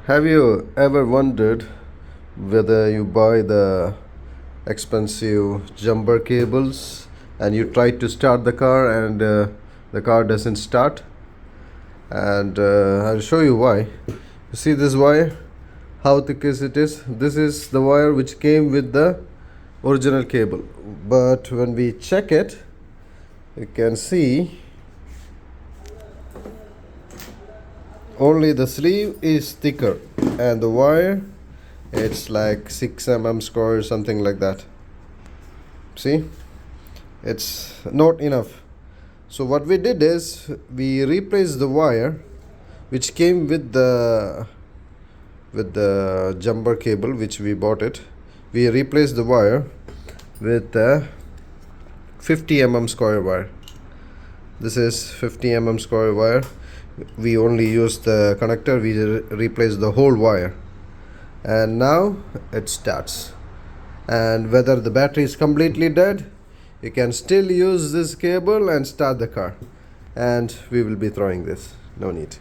Have you ever wondered whether you buy the expensive jumper cables and you try to start the car and the car doesn't start? And I'll show you why. You see this wire? How thick is it is? This is the wire which came with the original cable. But when we check it, you can see only the sleeve is thicker and the wire it's like 6 square, something like that. See, it's not enough. So what we did is we replaced the wire which came with the jumper cable which we bought it. We replaced the wire with the 50 square wire. This is 50 square wire. We only used the connector. We replaced the whole wire, and now it starts. And whether the battery is completely dead, you can still use this cable and start the car. And we will be throwing this. No need.